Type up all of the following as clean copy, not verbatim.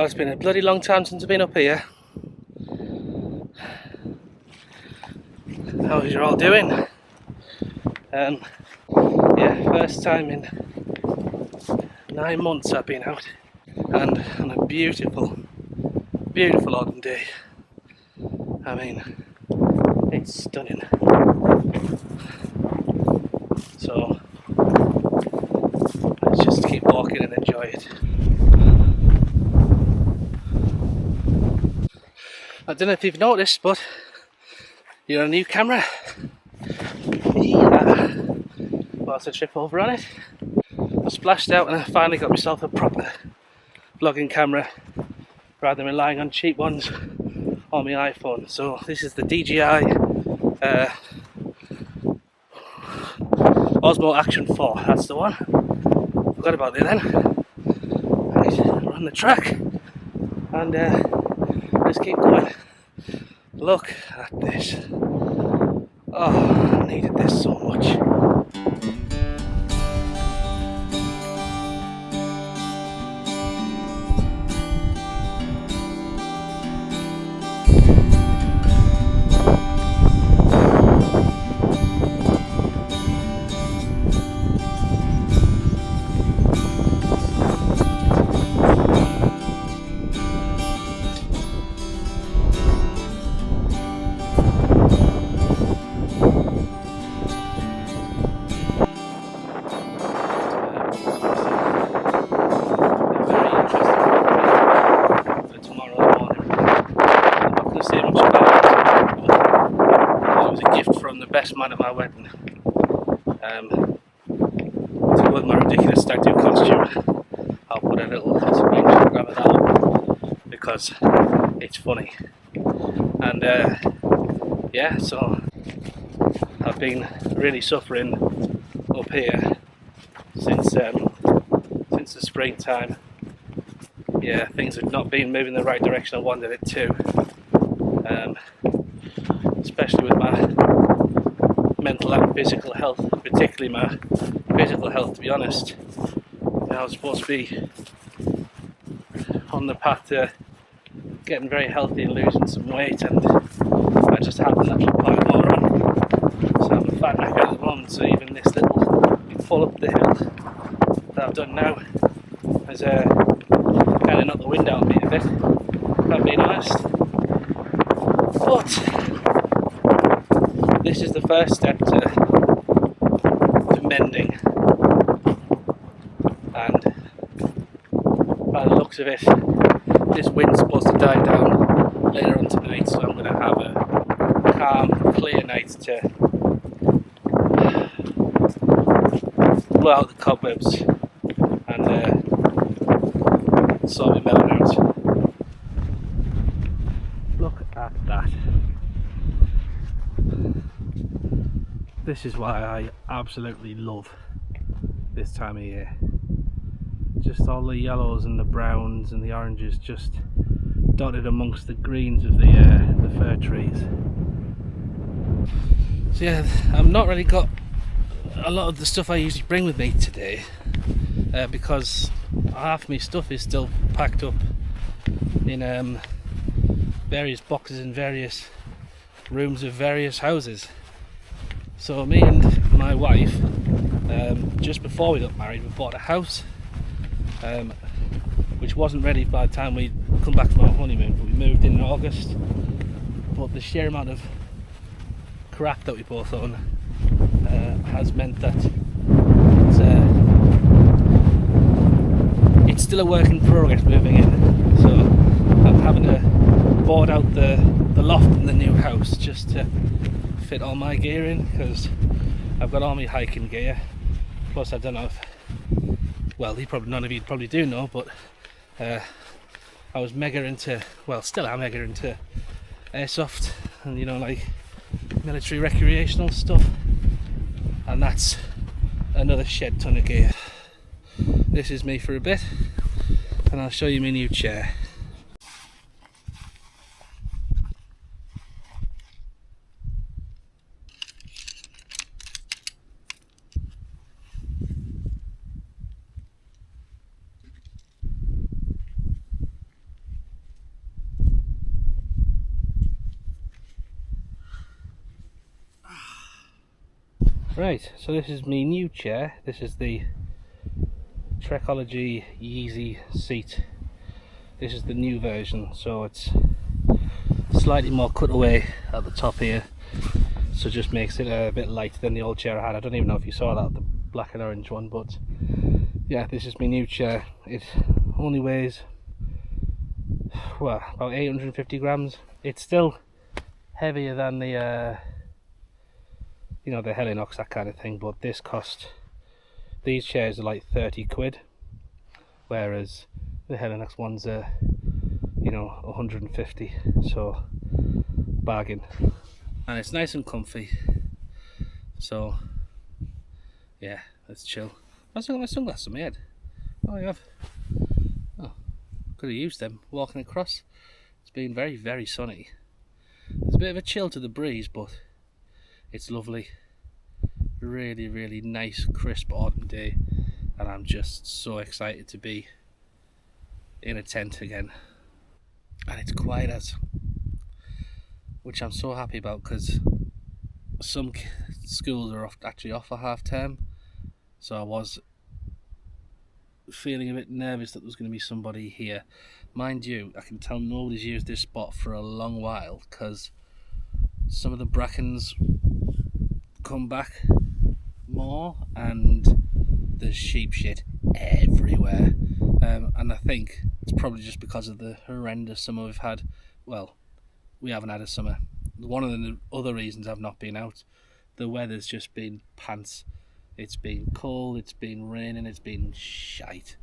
God, it's been a bloody long time since I've been up here. How are you all doing? Yeah, first time in 9 months I've been out, and on a beautiful, beautiful autumn day. I mean, it's stunning. So let's just keep walking and enjoy it. I don't know if you've noticed, but you're on a new camera. Yeah. Whilst I trip over on it, I splashed out and I finally got myself a proper vlogging camera rather than relying on cheap ones on my iPhone. So this is the DJI Osmo Action 4, that's the one. Forgot about it then. Right, we're on the track and let's keep going. Look at this. Oh, I needed this so much. Best man at my wedding. To go with my ridiculous stag do costume, I'll put a little screenshot grab of that up because it's funny. And yeah, so I've been really suffering up here since the springtime. Yeah, things have not been moving the right direction I wanted it to. Especially with my mental and physical health, particularly my physical health, to be honest. I was supposed to be on the path to getting very healthy and losing some weight, and I just haven't let the pile more on. So I'm a fat knacker at the moment, so even this little pull up the hill that I've done now has kind of knocked the wind out of me a bit, if I'm being honest. But this is the first step to mending, and by the looks of it, this wind's supposed to die down later on tonight, so I'm going to have a calm, clear night to blow out the cobwebs and sort my melon out. Look at that. This is why I absolutely love this time of year. Just all the yellows and the browns and the oranges just dotted amongst the greens of the fir trees. So yeah, I've not really got a lot of the stuff I usually bring with me today because half my stuff is still packed up in various boxes in various rooms of various houses. So me and my wife, just before we got married, we bought a house which wasn't ready by the time we'd come back from our honeymoon, but we moved in August. But the sheer amount of crap that we both own has meant that it's still a work in progress moving in. So I'm having to board out the loft in the new house just to fit all my gear in, because I've got all my hiking gear. Plus I don't know if, well, none of you probably do know, but I was mega into, well, still am mega into airsoft and, you know, like military recreational stuff, and that's another shed ton of gear. This is me for a bit, and I'll show you my new chair. Right, so this is my new chair. This is the Trekology Yizee seat. This is the new version, so it's slightly more cut away at the top here, so just makes it a bit lighter than the old chair I had. I don't even know if you saw that, the black and orange one, but yeah, this is my new chair. It only weighs, well, about 850 grams. It's still heavier than the you know, the Helinox, that kind of thing, but this cost, these chairs are like 30 quid, whereas the Helinox ones are, you know, 150, so bargain. And it's nice and comfy, so yeah, let's chill. I've still got my sunglasses on my head. Oh, I have. Oh, could have used them walking across. It's been very, very sunny. There's a bit of a chill to the breeze, but it's lovely. Really, really nice, crisp autumn day, and I'm just so excited to be in a tent again. And it's quiet as, which I'm so happy about, because some schools are actually off for half term, so I was feeling a bit nervous that there was going to be somebody here. Mind you, I can tell nobody's used this spot for a long while, because some of the brackens come back more and there's sheep shit everywhere, and I think it's probably just because of the horrendous summer we've had. Well, we haven't had a summer. One of the other reasons I've not been out, the weather's just been pants. It's been cold, it's been raining, it's been shite.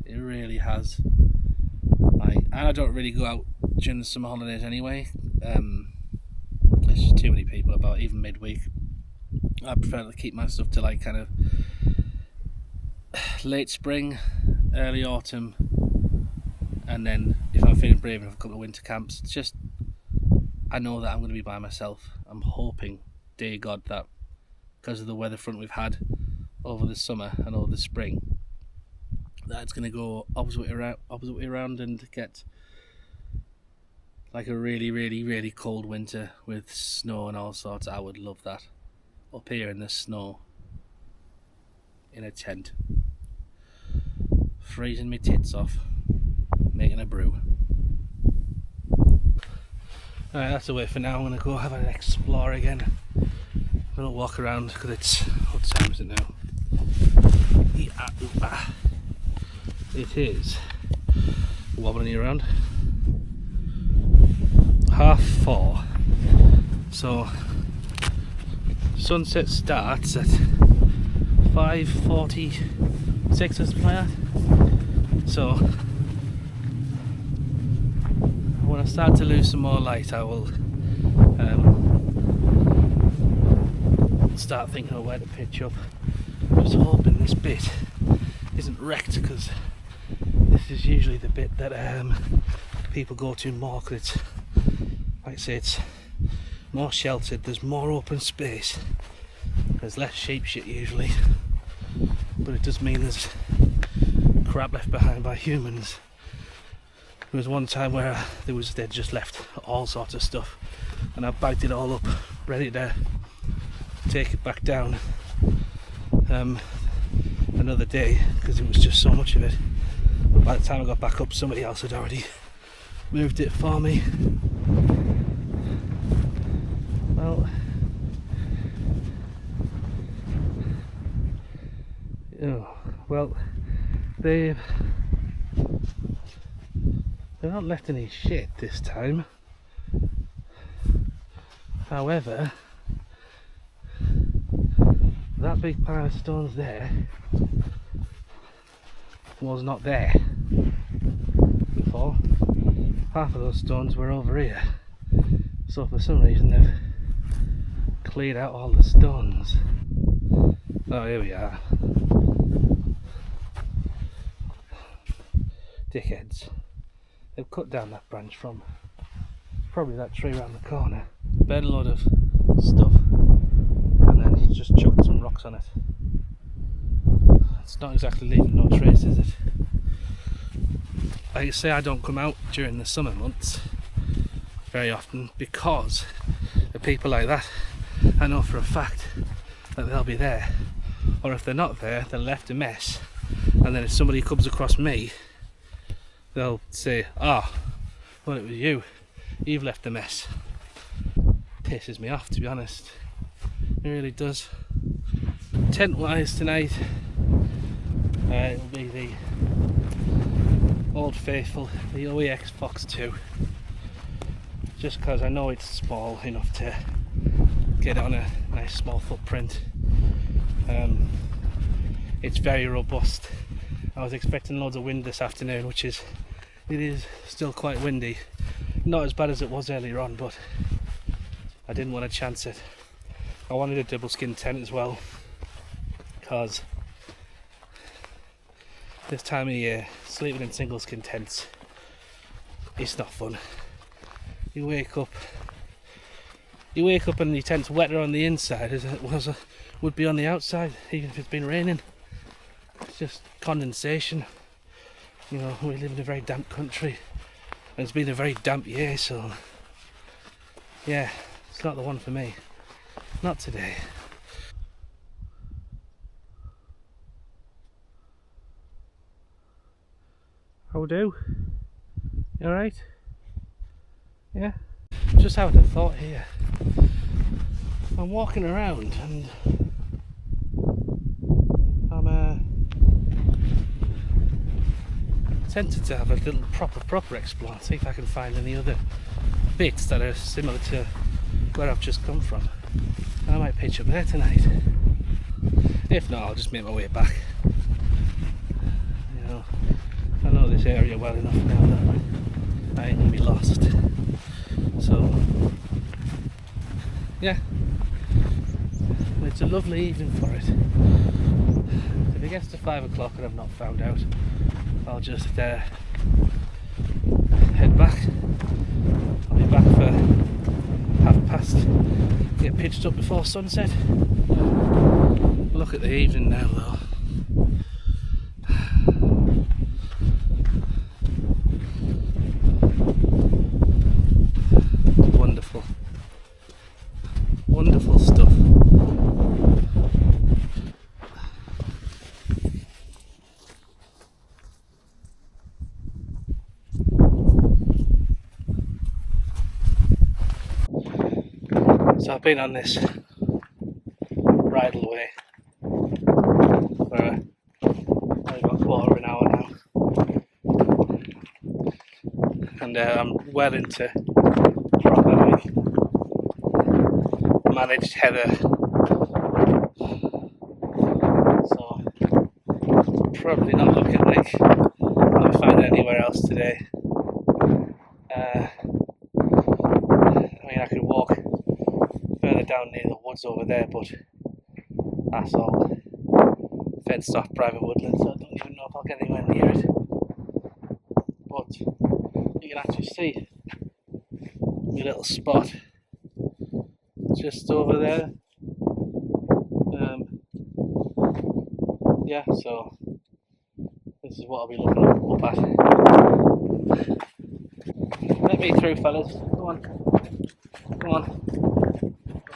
It really has. And I don't really go out during the summer holidays anyway. There's just too many people about, even midweek. I prefer to keep my stuff to like kind of late spring, early autumn, and then if I'm feeling brave enough, a couple of winter camps. It's just, I know that I'm going to be by myself. I'm hoping, dear God, that because of the weather front we've had over the summer and over the spring, that it's going to go opposite way around and get like a really, really, really cold winter with snow and all sorts. I would love that. Up here in the snow, in a tent, freezing my tits off, making a brew. Alright, that's the way for now. I'm going to go have an explore again. I'm going to walk around, because it's, what time is it now? It is wobbling around 4:30. So sunset starts at 5:46 or something like that. So when I start to lose some more light, I will start thinking of where to pitch up. I'm just hoping this bit isn't wrecked, because this is usually the bit that people go to more, because it's, like I say, it's more sheltered, there's more open space, there's less sheep shit usually, but it does mean there's crap left behind by humans. There was one time where they'd just left all sorts of stuff, and I bagged it all up, ready to take it back down another day, because it was just so much of it. But by the time I got back up, somebody else had already moved it for me. Well, they've not left any shit this time. However, that big pile of stones there was not there before. Half of those stones were over here, so for some reason they've cleared out all the stones. Oh, here we are. Dickheads. They've cut down that branch from probably that tree around the corner, burned a load of stuff, and then just chucked some rocks on it. It's not exactly leaving no trace, is it? Like I say, I don't come out during the summer months very often because of people like that. I know for a fact that they'll be there, or if they're not there, they're left a mess, and then if somebody comes across me, they'll say, "Ah, oh, well, it was you. You've left a mess." Pisses me off, to be honest. It really does. Tent wise tonight, it'll be the old faithful, the OEX Phox II. Just because I know it's small enough to get on a nice small footprint. It's very robust. I was expecting loads of wind this afternoon, it is still quite windy. Not as bad as it was earlier on, but I didn't want to chance it. I wanted a double skin tent as well, because this time of year, sleeping in single skin tents, it's not fun. You wake up and your tent's wetter on the inside as it would be on the outside, even if it's been raining. It's just condensation. You know, we live in a very damp country, and it's been a very damp year, so yeah, it's not the one for me. Not today. How do? You alright? Yeah? Just having a thought here. I'm walking around and I'm tempted to have a little proper explore, see if I can find any other bits that are similar to where I've just come from. I might pitch up there tonight. If not, I'll just make my way back. You know, I know this area well enough now that I ain't gonna be lost. So, yeah, it's a lovely evening for it. If it gets to 5 o'clock and I've not found out, I'll just head back. I'll be back for past, get pitched up before sunset. Look at the evening now though. Wonderful. Wonderful stuff. So I've been on this bridle way for about a quarter of an hour now, and I'm well into properly managed heather, so probably not looking like I'll find it anywhere else today. I mean, I could walk further down near the woods over there, but that's all fenced off private woodland, so I don't even know if I'll get anywhere near it. But you can actually see my little spot just over there. Yeah, so this is what I'll be looking up at. Let me through, fellas. Come on. Come on.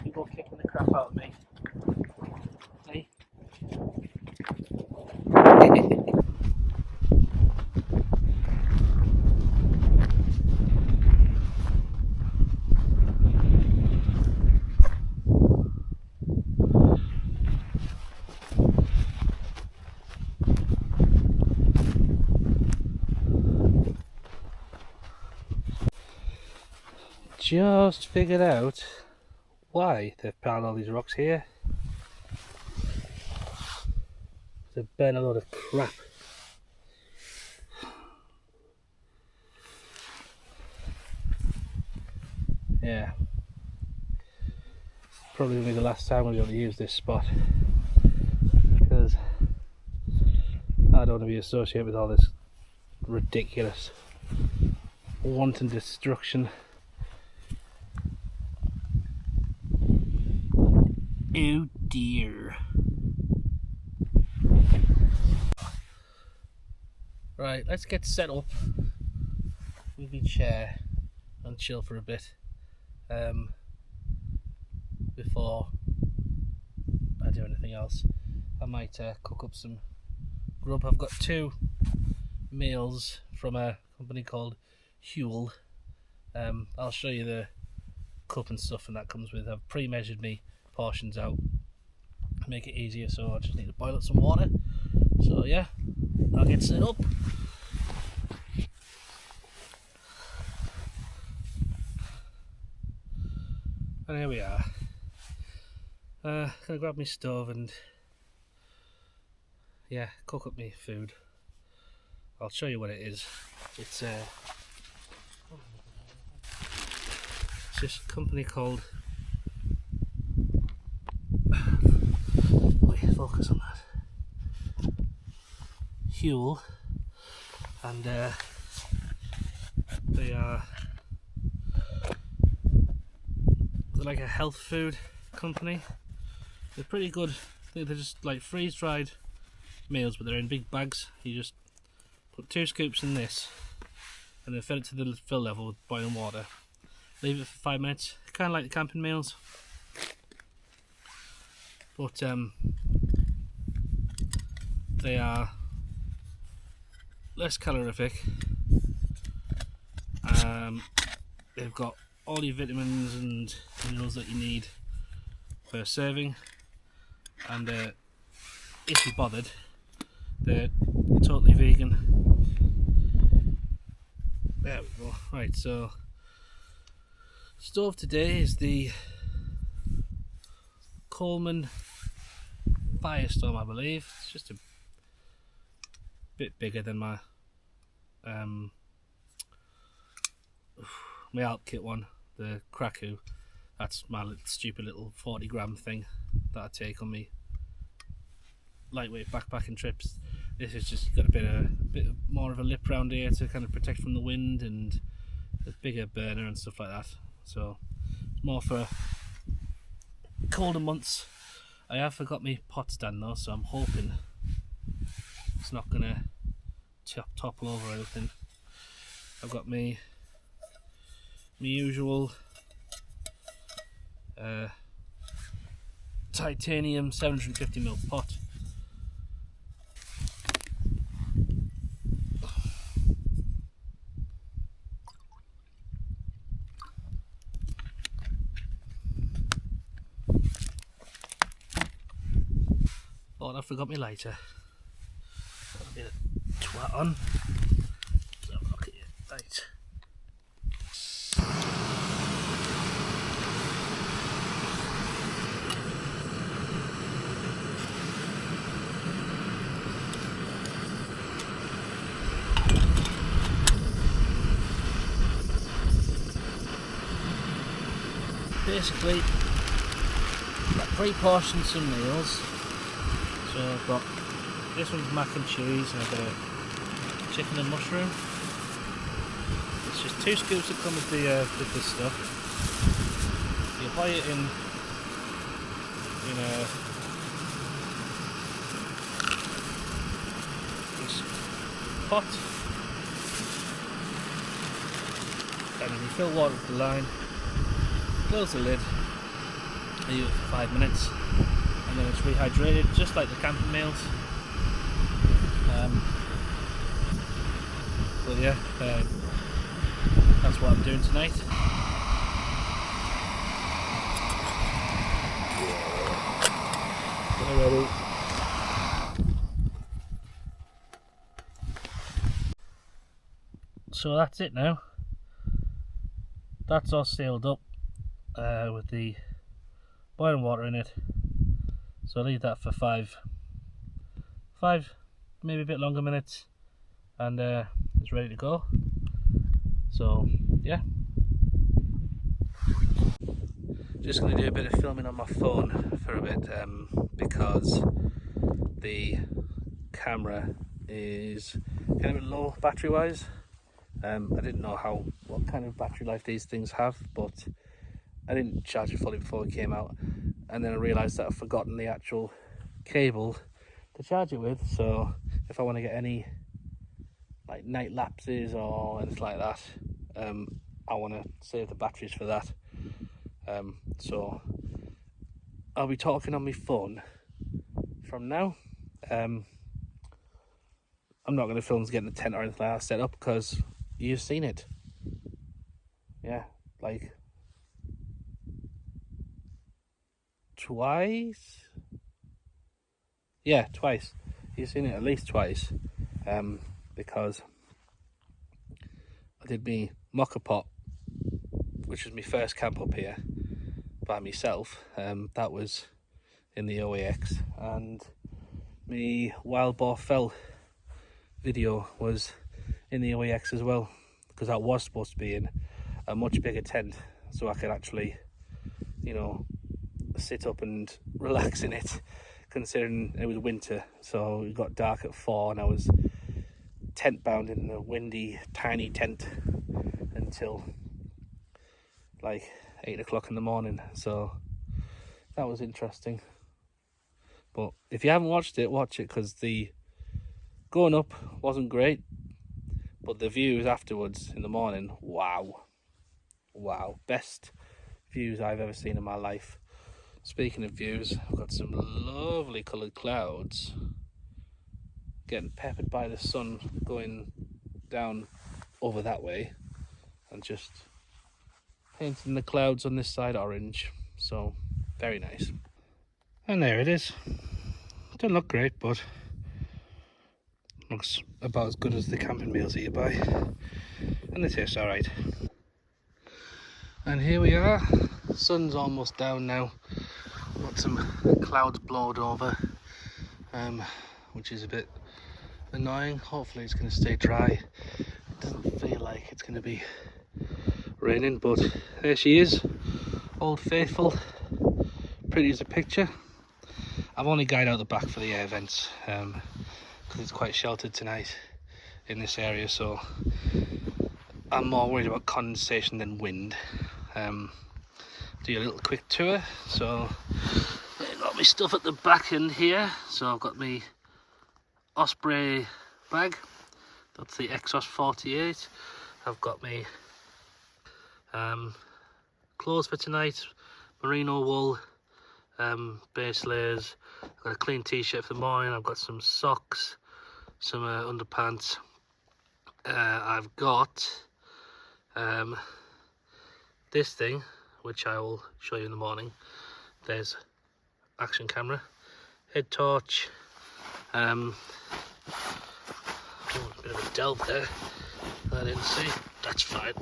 People kicking the crap out of me. Hey. Just figured out why they've piled all these rocks here. To burn a load of crap. Yeah. Probably gonna be the last time we're going to use this spot, because I don't want to be associated with all this ridiculous wanton destruction. Oh dear. Right, let's get set up with my chair and chill for a bit before I do anything else. I might cook up some grub. I've got 2 meals from a company called Huel. I'll show you the cup and stuff and that comes with. I've pre-measured me portions out to make it easier, so I just need to boil up some water. So yeah, I'll get set up. And here we are. Gonna grab my stove and yeah, cook up my food. I'll show you what it is. It's just a company called, wait, focus on that, Huel, and they're like a health food company. They're pretty good. They're just like freeze dried meals, but they're in big bags. You just put 2 scoops in this and then fill it to the fill level with boiling water. Leave it for 5 minutes, kind of like the camping meals, but they are less calorific. They've got all your vitamins and minerals that you need per serving, and if you're bothered, they're totally vegan. There we go. Right, so stove today is the Coleman Firestorm, I believe. It's just a bit bigger than my my Alpkit one, the Kraku. That's my stupid little 40-gram thing that I take on me lightweight backpacking trips. This has just got a bit more of a lip round here to kind of protect from the wind, and a bigger burner and stuff like that. So more for colder months. I have forgot my pot stand though, so I'm hoping it's not gonna topple over or anything. I've got my usual titanium 750ml pot. Oh, I forgot my lighter. Got a bit of twat on. Let's have a look at it. Right. Basically, I've pre-portioned some meals. So I've got, this one's mac and cheese, and I've got a chicken and mushroom. It's just 2 scoops that come with this stuff. You buy it in this pot, and then you fill water with the line, close the lid, leave it for 5 minutes, and then it's rehydrated just like the camping meals. But yeah, that's what I'm doing tonight. Ready. So that's it now. That's all sealed up with the boiling water in it. So I'll leave that for five, maybe a bit longer minutes, and it's ready to go. So yeah, just going to do a bit of filming on my phone for a bit because the camera is kind of low battery wise. I didn't know what kind of battery life these things have, but I didn't charge it fully before it came out, and then I realised that I've forgotten the actual cable to charge it with. So if I want to get any like night lapses or anything like that, I want to save the batteries for that. So I'll be talking on my phone from now. I'm not going to film us getting a tent or anything like that set up because you've seen it. Yeah, like twice. Yeah, twice. You've seen it at least twice. Because I did me mocker pot, which was my first camp up here by myself. That was in the OEX, and my wild boar fell video was in the OEX as well, because that was supposed to be in a much bigger tent, so I could actually, you know, sit up and relax in it, considering it was winter. So it got dark at 4 and I was tent bound in a windy tiny tent until like 8 o'clock in the morning. So that was interesting. But if you haven't watched it, watch it, because the going up wasn't great, but the views afterwards in the morning, wow, best views I've ever seen in my life. Speaking of views, I've got some lovely coloured clouds getting peppered by the sun going down over that way, and just painting the clouds on this side orange. So very nice. And there it is. Doesn't look great, but looks about as good as the camping meals that you buy, and it tastes alright. And here we are. Sun's almost down now. Got some clouds blowed over, which is a bit annoying. Hopefully it's going to stay dry. It doesn't feel like it's going to be raining, but there she is, Old Faithful, pretty as a picture. I've only guyed out the back for the air vents because it's quite sheltered tonight in this area, so I'm more worried about condensation than wind. Do a little quick tour. So I've got my stuff at the back end here. So I've got my Osprey bag, that's the Exos 48. I've got my clothes for tonight, merino wool, base layers. I've got a clean t-shirt for the morning. I've got some socks, some underpants. I've got this thing, which I will show you in the morning. There's action camera, head torch, oh, a bit of a delve there I didn't see. That's fine.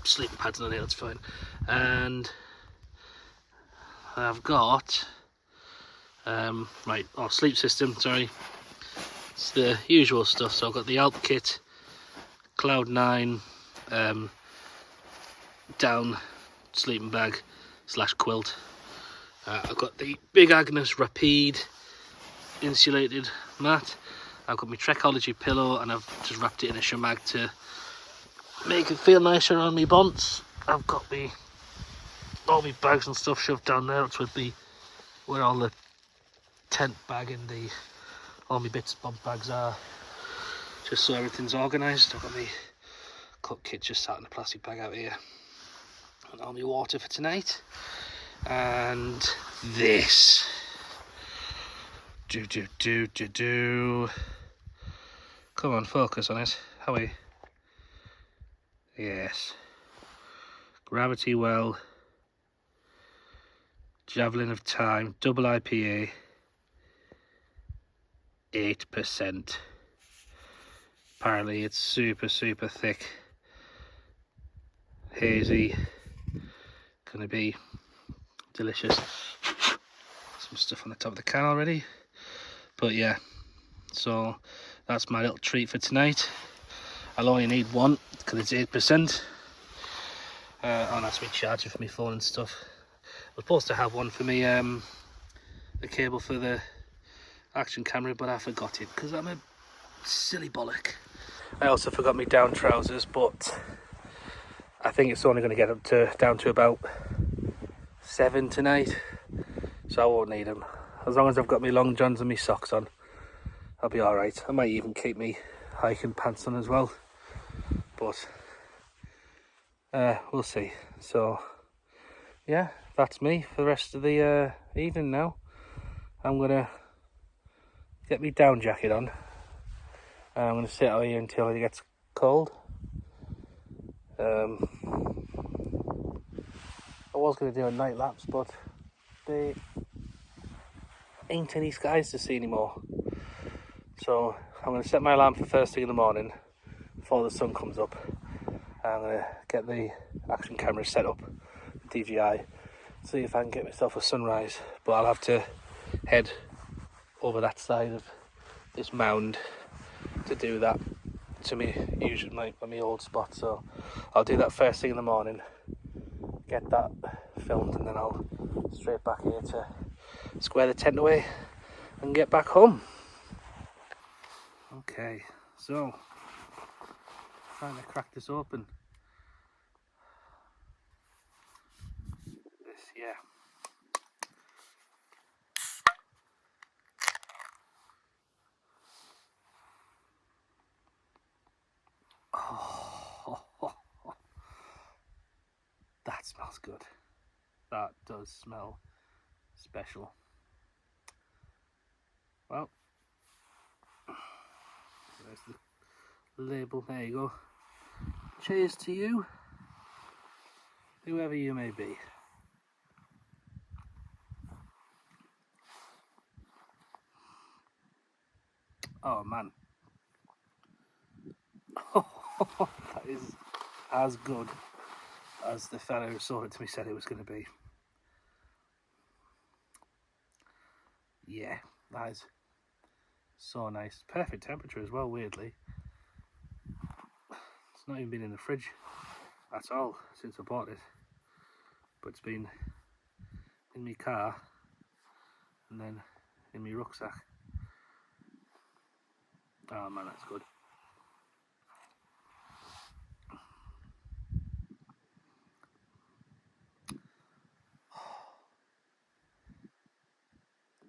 Sleeping pads on there, that's fine. And I've got sleep system, sorry. It's the usual stuff. So I've got the Alpkit, Cloud 9 down sleeping bag / quilt. I've got the big Agness Rapide insulated mat. I've got my Trekology pillow, and I've just wrapped it in a shamag to make it feel nicer on me bonds. I've got all my bags and stuff shoved down there. That's where all the tent bag and all my bits and bob bags are, just so everything's organised. I've got my cook kit just sat in a plastic bag out here, and all my water for tonight. And this come on, focus on it. How are you? Yes, Gravity Well Javelin of Time double IPA, 8%. Apparently it's super thick, hazy, gonna be delicious. Some stuff on the top of the can already, but yeah, so that's my little treat for tonight. I'll only need one because it's 8%. And that's me charger for my phone and stuff. I was supposed to have one for me the cable for the action camera, but I forgot it because I'm a silly bollock. I also forgot my down trousers, but I think it's only going to get down to about 7 tonight, so I won't need them. As long as I've got my long johns and my socks on, I'll be alright. I might even keep me hiking pants on as well, but we'll see. So yeah, that's me for the rest of the evening now. I'm gonna get my down jacket on. I'm going to sit out here until it gets cold. I was going to do a night lapse, but there ain't any skies to see anymore. So I'm going to set my alarm for first thing in the morning before the sun comes up. I'm going to get the action camera set up, DJI, see if I can get myself a sunrise. But I'll have to head over that side of this mound to do that, to me usually my old spot. So I'll do that first thing in the morning, get that filmed, and then I'll straight back here to square the tent away and get back home. Okay, so trying to crack this open. This, yeah. Oh, that smells good. That does smell special. Well, there's the label. There you go. Cheers to you, whoever you may be. Oh man. That is as good as the fellow who sold it to me said it was going to be. Yeah, that is so nice. Perfect temperature as well, weirdly. It's not even been in the fridge at all since I bought it, but it's been in my car and then in my rucksack. Oh man, that's good.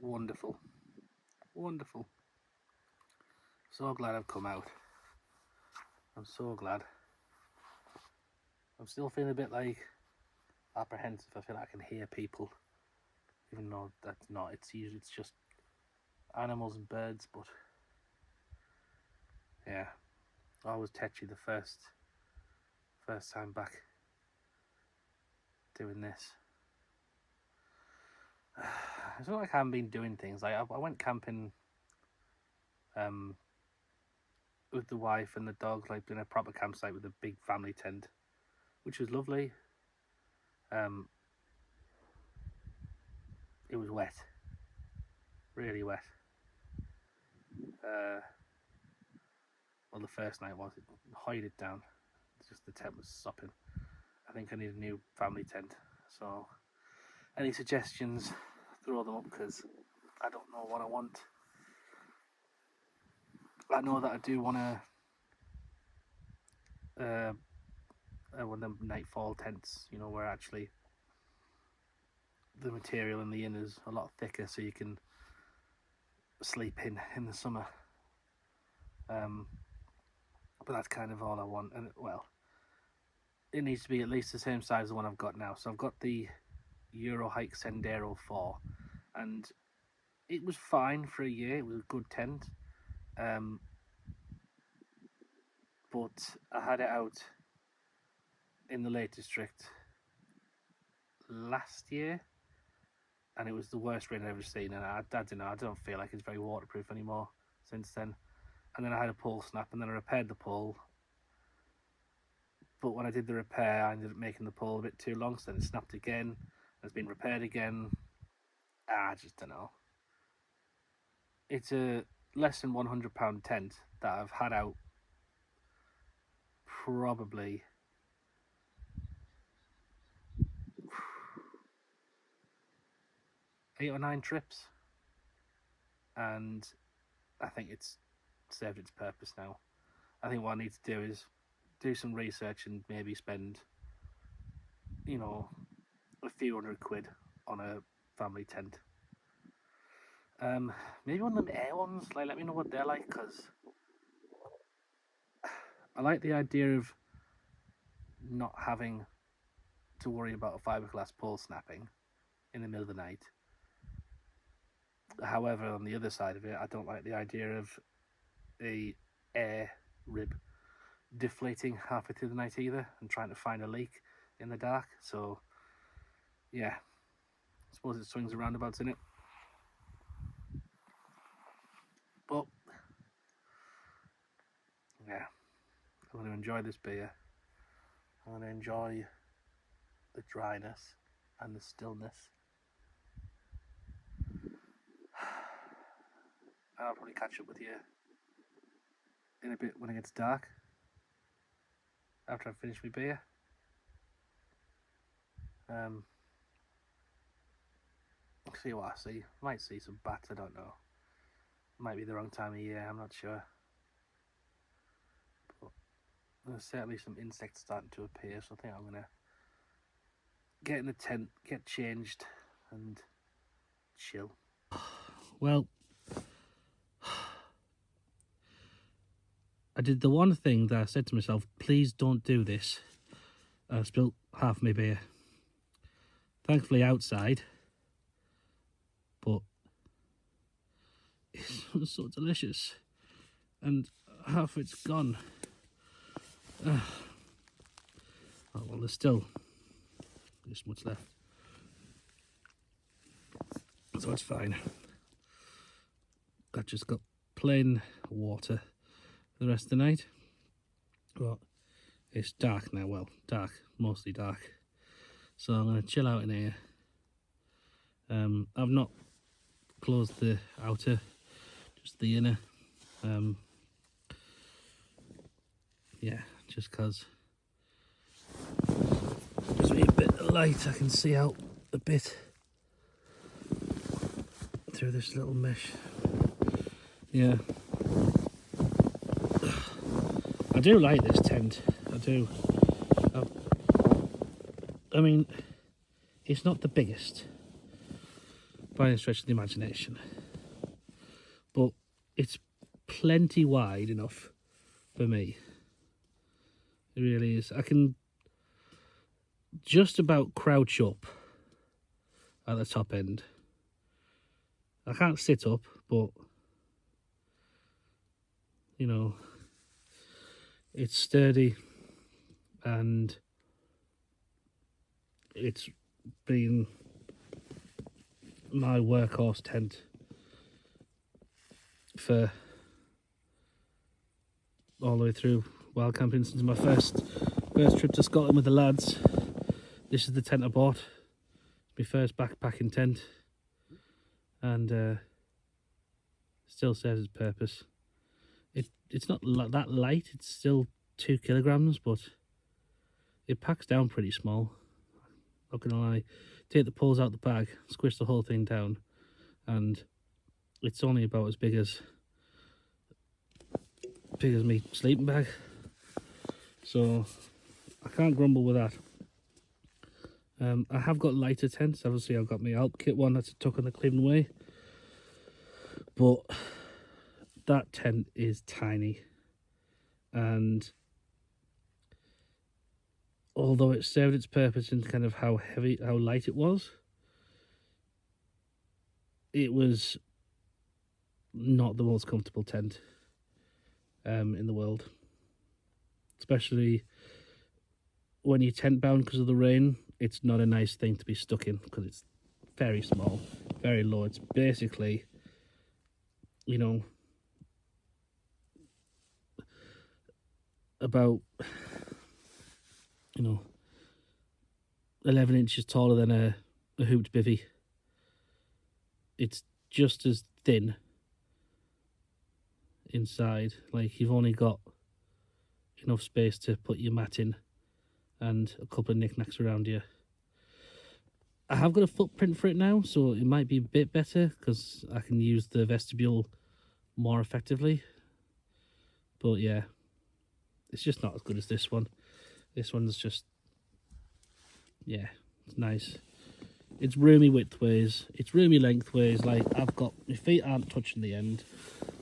Wonderful, wonderful. So glad I've come out. I'm so glad. I'm still feeling a bit like apprehensive. I feel like I can hear people, even though that's not. It's usually just animals and birds, but yeah, always tetchy the first time back doing this. It's not like I haven't been doing things. Like I went camping with the wife and the dog, like in a proper campsite with a big family tent, which was lovely. It was wet, really wet. Well, the first night was, it hide it down. It's just the tent was sopping. I think I need a new family tent. So, any suggestions, throw them up, because I don't know what I want. I know that I do want one of them nightfall tents, you know, where actually the material in the inn is a lot thicker, so you can sleep in the summer. But that's kind of all I want. And well, it needs to be at least the same size as the one I've got now. So I've got the Eurohike Sendero 4, and it was fine for a year. It was a good tent. But I had it out in the Lake District last year, and it was the worst rain I've ever seen. And I don't know, I don't feel like it's very waterproof anymore since then. And then I had a pole snap, and then I repaired the pole. But when I did the repair, I ended up making the pole a bit too long, so then it snapped again. It's been repaired again. I just don't know. It's a less than £100 tent that I've had out probably 8 or 9 trips, and I think it's served its purpose now. I think what I need to do is do some research and maybe spend, you know, a few £100 on a family tent. Maybe one of them air ones. Like, let me know what they're like, because I like the idea of not having to worry about a fiberglass pole snapping in the middle of the night. However, on the other side of it, I don't like the idea of a air rib deflating halfway through the night either, and trying to find a leak in the dark. So yeah, I suppose it swings and roundabouts in it. But yeah, I'm going to enjoy this beer. I'm going to enjoy the dryness and the stillness. And I'll probably catch up with you in a bit when it gets dark, after I've finished my beer. See what I see. Might see some bats, I don't know. Might be the wrong time of year, I'm not sure. But there's certainly some insects starting to appear, so I think I'm gonna get in the tent, get changed, and chill. Well, I did the one thing that I said to myself, please don't do this. I spilled half my beer. Thankfully outside, but it's so delicious. And half it's gone. Oh, well, there's still this much left. So it's fine. I've just got plain water for the rest of the night. But it's dark now, well, dark, mostly dark. So I'm going to chill out in here. I've not closed the outer, just the inner. Yeah, just because it gives me a bit of light. I can see out a bit through this little mesh. Yeah, I do like this tent. I do. I mean, it's not the biggest by any stretch of the imagination, but it's plenty wide enough for me. It really is. I can just about crouch up at the top end. I can't sit up, but you know, it's sturdy, and it's been my workhorse tent for all the way through wild camping since my first trip to Scotland with the lads. This is the tent I bought. It's my first backpacking tent, and still serves its purpose. It's not that light. It's still 2 kilograms, but it packs down pretty small. Not gonna lie. Take the poles out the bag, squish the whole thing down, and it's only about as big as me sleeping bag. So I can't grumble with that. I have got lighter tents. Obviously, I've got my Alpkit one that's tucked on the Cleveland Way, but that tent is tiny, and although it served its purpose in kind of how light it was not the most comfortable tent in the world, especially when you're tent bound because of the rain. It's not a nice thing to be stuck in because it's very small, very low. It's basically, you know, about 11 inches taller than a hooped bivvy. It's just as thin inside. Like, you've only got enough space to put your mat in and a couple of knickknacks around you. I have got a footprint for it now, so it might be a bit better because I can use the vestibule more effectively. But yeah, it's just not as good as this one. This one's just, yeah, it's nice. It's roomy widthways, it's roomy lengthways. Like, I've got, my feet aren't touching the end,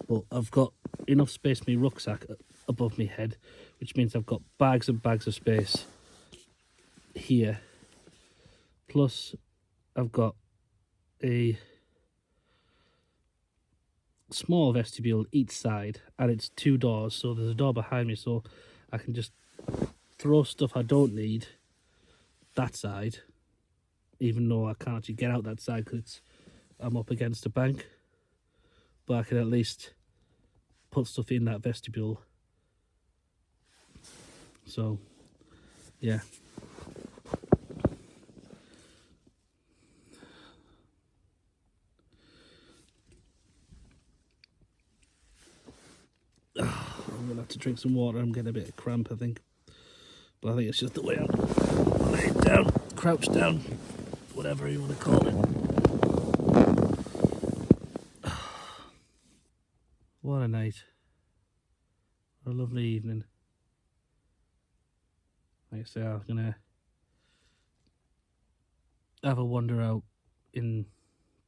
but I've got enough space in my rucksack above my head, which means I've got bags and bags of space here. Plus, I've got a small vestibule each side, and it's 2 doors, so there's a door behind me, so I can just throw stuff I don't need that side, even though I can't actually get out that side because I'm up against a bank, but I can at least put stuff in that vestibule. So yeah, I'm gonna have to drink some water. I'm getting a bit of cramp, I think, but I think it's just the way I'm laid down, crouched down, whatever you want to call it. What a night. What a lovely evening. Like I say, I'm gonna have a wander out in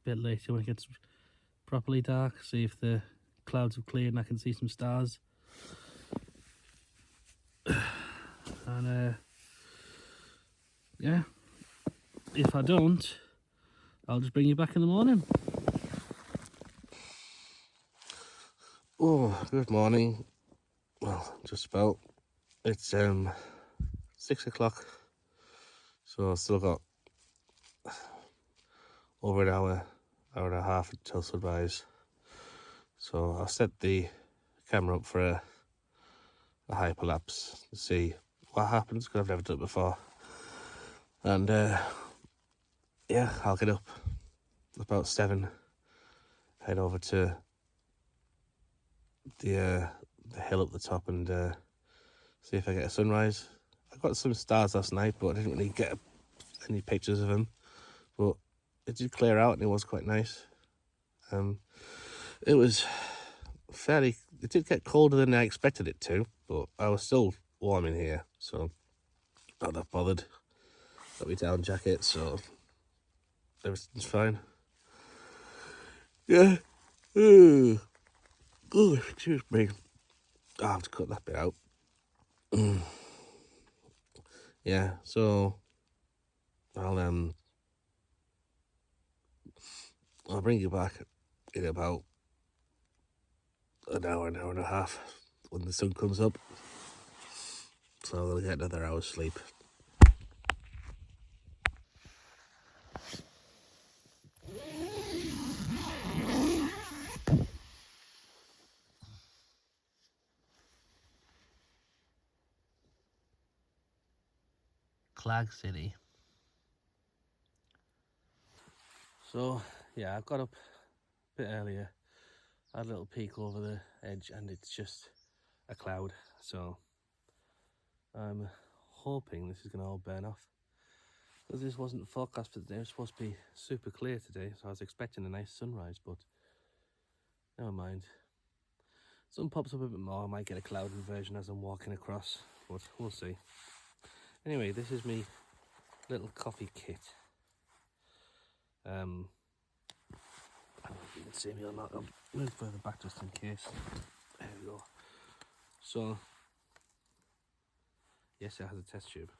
a bit later when it gets properly dark, see if the clouds have cleared and I can see some stars. And yeah, if I don't, I'll just bring you back in the morning. Oh, good morning. Well, just about. It's 6 o'clock, so I've still got over an hour and a half until sunrise. So I'll set the camera up for a hyperlapse to see what happens, because I've never done it before. And yeah, I'll get up about 7, head over to the hill up the top and see if I get a sunrise. I got some stars last night, but I didn't really get any pictures of them. But it did clear out and it was quite nice. It was it did get colder than I expected it to, but I was still warm in here, so not that bothered. Got my down jacket, so everything's fine. Yeah. Oh, excuse me. I have to cut that bit out. Yeah, so I'll bring you back in about an hour and a half when the sun comes up. So I'll get another hour's sleep. Clag City. So yeah, I got up a bit earlier, had a little peek over the edge, and it's just a cloud. So I'm hoping this is going to all burn off, because this wasn't forecast for today. It was supposed to be super clear today, so I was expecting a nice sunrise, but never mind. Sun pops up a bit more, I might get a cloud inversion as I'm walking across, but we'll see. Anyway, this is me little coffee kit. I don't know if you can see me or not. I'll move further back just in case. There we go. So yes, it has a test tube.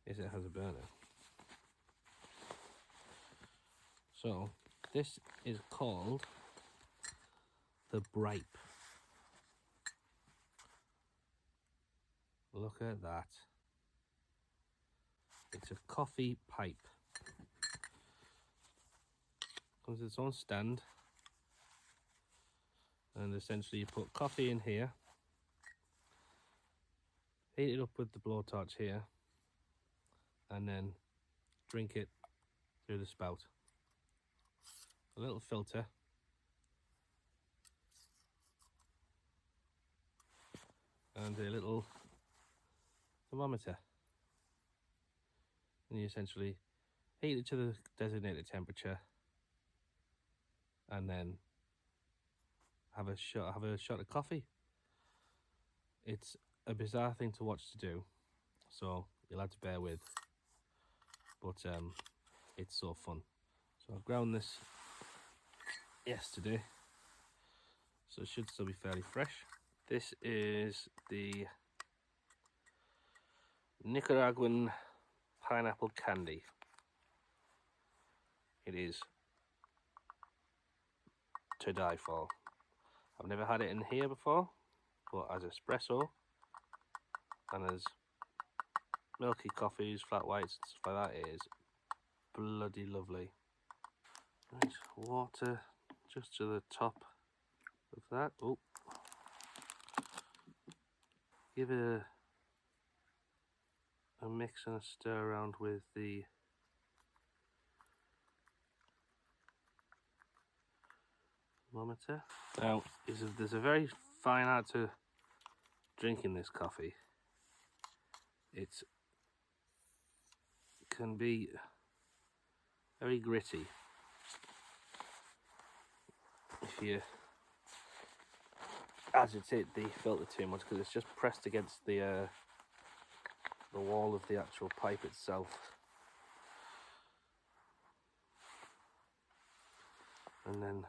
Yes, it has a burner. So this is called the Bripe. Look at that. It's a coffee pipe. Comes with its own stand, and essentially you put coffee in here, heat it up with the blowtorch here, and then drink it through the spout. A little filter, and a little thermometer, and you essentially heat it to the designated temperature, and then have a shot of coffee. It's a bizarre thing to watch to do, so you'll have to bear with, but it's so fun. So I've ground this yesterday, so it should still be fairly fresh. This is the Nicaraguan pineapple candy. It is to die for. I've never had it in here before, but as espresso and as milky coffees, flat whites, and stuff like that, it is bloody lovely. Right, water just to the top of that. Oh, give it a mix and a stir around with the thermometer. Now, there's a very fine art to drinking this coffee. It can be very gritty if you agitate the filter too much, because it's just pressed against the wall of the actual pipe itself. And then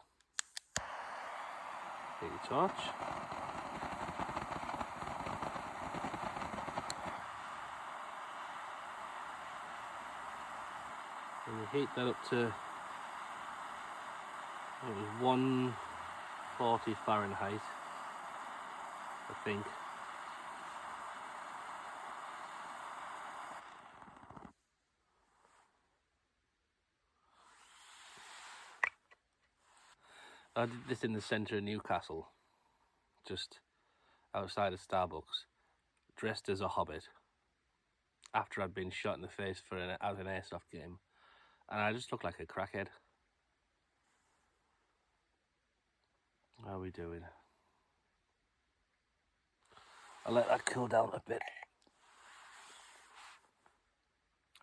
take your torch. And you heat that up to 140 Fahrenheit, I think. I did this in the centre of Newcastle, just outside of Starbucks, dressed as a hobbit, after I'd been shot in the face for an airsoft game, and I just looked like a crackhead. How are we doing? I'll let that cool down a bit.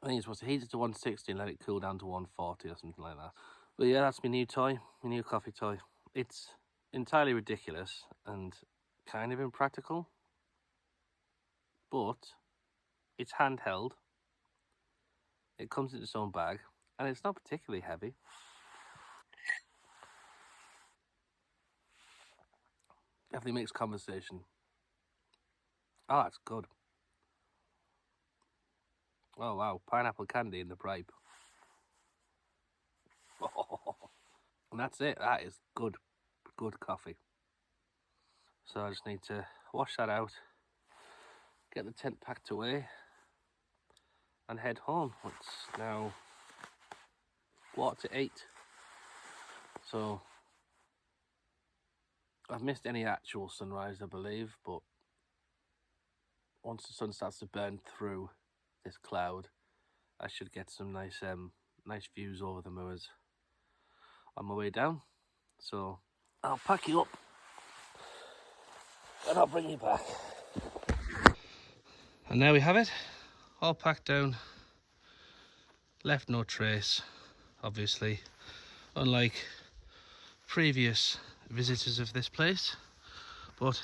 I think it's supposed to heat it to 160 and let it cool down to 140 or something like that. But yeah, that's my new toy, my new coffee toy. It's entirely ridiculous and kind of impractical, but it's handheld, it comes in its own bag, and it's not particularly heavy. Definitely makes conversation. Oh, that's good. Oh wow, pineapple candy in the Bripe. And that's it. That is good coffee. So I just need to wash that out, get the tent packed away, and head home. It's now 7:45. So I've missed any actual sunrise, I believe, but once the sun starts to burn through this cloud, I should get some nice views over the moors on my way down. So I'll pack you up and I'll bring you back. And there we have it, all packed down, left no trace, obviously, unlike previous visitors of this place, but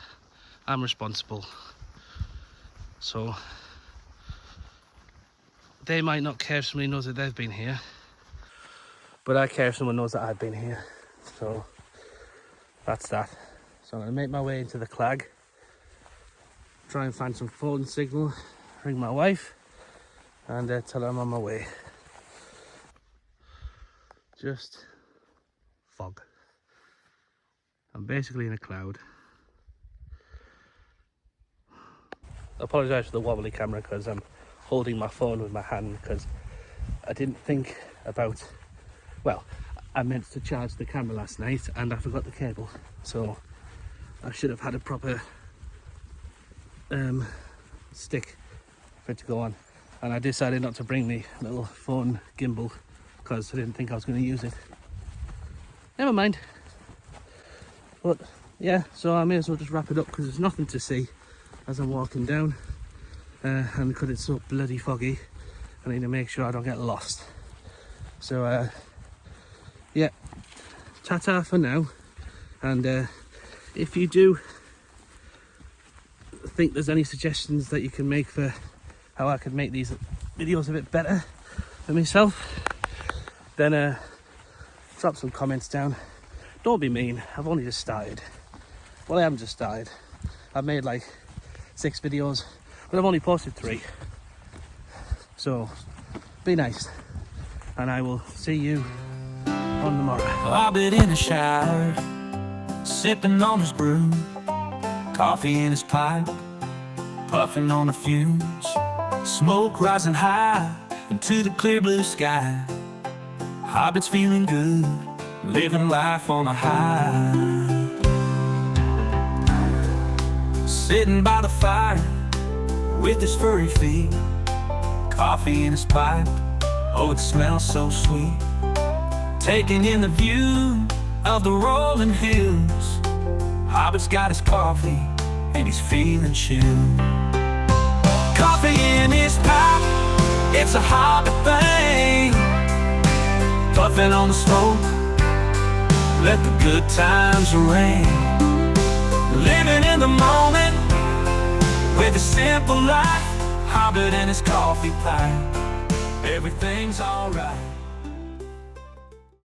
I'm responsible. So they might not care if somebody knows that they've been here, but I care if someone knows that I've been here. So that's that. So I'm going to make my way into the Clag, try and find some phone signal, ring my wife, and tell her I'm on my way. Just fog. I'm basically in a cloud. I apologise for the wobbly camera because I'm holding my phone with my hand because I didn't think about, well, I meant to charge the camera last night and I forgot the cable, so I should have had a proper stick for it to go on, and I decided not to bring the little phone gimbal because I didn't think I was going to use it. Never mind. But yeah, so I may as well just wrap it up because there's nothing to see as I'm walking down, and because it's so bloody foggy, I need to make sure I don't get lost. So yeah, ta-ta for now, and if you do think there's any suggestions that you can make for how I could make these videos a bit better for myself, then drop some comments down. Don't be mean, I've only just started. Well, I haven't just started. I've made like 6 videos, but I've only posted 3. So be nice, and I will see you on tomorrow. Hobbit in the shower, sipping on his brew, coffee in his pipe, puffing on the fumes, smoke rising high into the clear blue sky. Hobbit's feeling good, living life on a high. Sitting by the fire with his furry feet, coffee in his pipe, oh it smells so sweet. Taking in the view of the rolling hills, Hobbit's got his coffee and he's feeling chill. Coffee in his pipe, it's a Hobbit thing. Puffing on the smoke, let the good times rain. Living in the moment with a simple life, Hobbit and his coffee pipe, everything's alright.